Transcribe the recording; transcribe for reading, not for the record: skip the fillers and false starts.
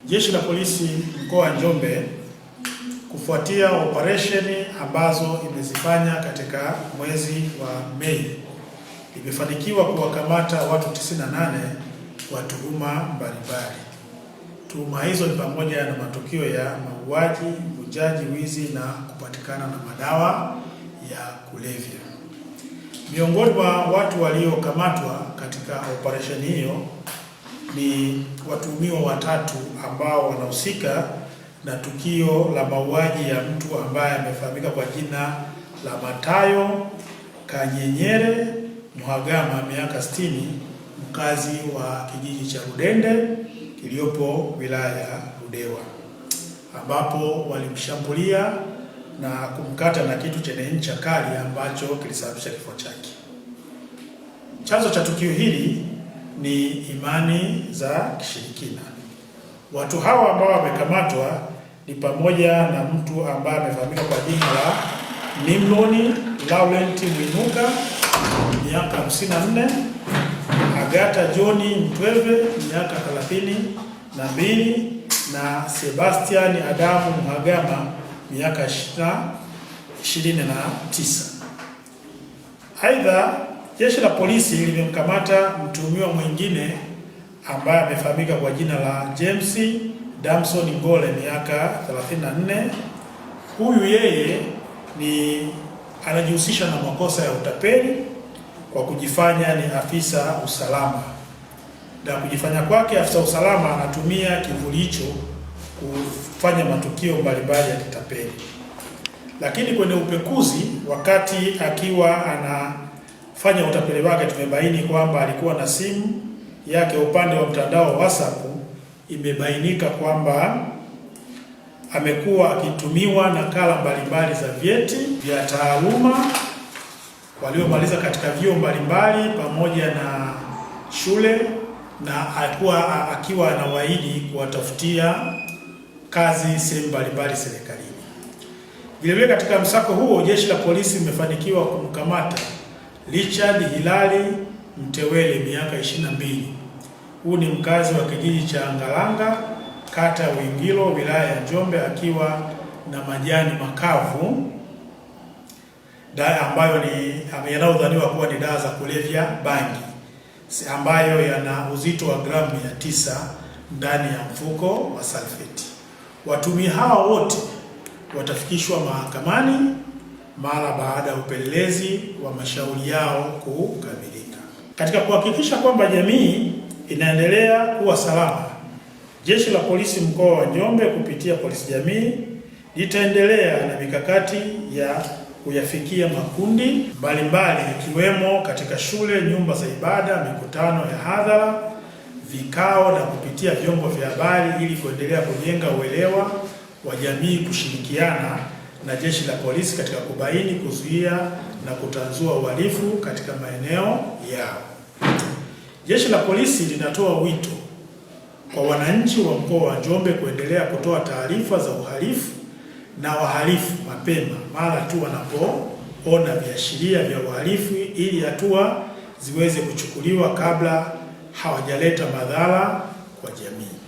Jeshi la Polisi mkoa wa Njombe kufuatia operesheni ambazo imezifanya katika mwezi wa Mei imefanikiwa kuwakamata watu 98 kwa tuhuma mbalimbali. Tuhuma hizo ni pamoja na matukio ya mauaji, uvunjaji, wizi na kupatikana na madawa ya kulevya. Miongoni mwa watu waliokamatwa katika operesheni hiyo ni watuhumiwa watatu ambao wanahusika na tukio la mauaji ya mtu ambaye amefahamika kwa jina la Matayo Kanyenyere Mhagama, miaka 60, mkazi wa kijiji cha Rudende kiliyopo wilaya ya Ludewa, ambapo walimshambulia na kumkata na kitu chenye ncha kali ambacho kilisababisha kifo chake. Chanzo cha tukio hili ni imani za kishirikina. Watu hawa ambao wamekamatwa ni pamoja na mtu ambaye amefahamika kwa jina la Nimroni Laurent Mwinuka, miaka 54, Agata John Mtweve, miaka 32, na Sebastian Adamu Mhagama, miaka 29. Aidha, jeshi la polisi limemkamata mtuhumiwa mwingine ambaye amefahamika kwa jina la James Damson Ngole, miaka 34. Huyu yeye anajihusisha na makosa ya utapeli kwa kujifanya ni afisa usalama. Na kujifanya kwake afisa usalama, anatumia kivuli hicho kufanya matukio mbalimbali ya kitapeli. Lakini kwenye upekuzi, wakati akiwa anafanya utapeli wake, tumebaini kwamba alikuwa na simu yake upande wa mtandao wa WhatsApp. Imebainika kwamba amekuwa akitumiwa nakala mbalimbali za vyeti vya taaluma waliomaliza katika vyuo mbalimbali pamoja na shule, na akiwa anawaahidi kuwatafutia kazi sehemu mbalimbali serikalini. Vilevile katika msako huo, jeshi la polisi limefanikiwa kumkamata Richard Hilali Mtewele, miaka 22. Huu ni mkazi wa kijiji cha Ngalanga, kata ya Wingilo, wilaya ya Njombe, akiwa na majani makavu ambayo yanayodhaniwa kuwa ni dawa za kulevya bangi, ambayo yana uzito wa gramu 900 ndani ya mfuko wa sulfeti. Watuhumiwa hao wote watafikishwa mahakamani mara baada ya upelelezi wa mashauri yao kukamilika. Katika kuhakikisha kwamba jamii inaendelea kuwa salama, jeshi la polisi mkoa wa Njombe kupitia polisi jamii litaendelea na mikakati ya kuyafikia makundi mbalimbali, ikiwemo katika shule, nyumba za ibada, mikutano ya hadhara, vikao na kupitia vyombo vya habari, ili kuendelea kujenga uelewa wa jamii kushirikiana na jeshi la polisi katika kubaini, kuzuia na kutanzua uhalifu katika maeneo yao. Jeshi la polisi linatoa wito kwa wananchi wa mkoa wa Njombe kuendelea kutoa taarifa za uhalifu na wahalifu mapema mara tu wanapoona viashiria vya uhalifu, ili hatua ziweze kuchukuliwa kabla hawajaleta madhara kwa jamii.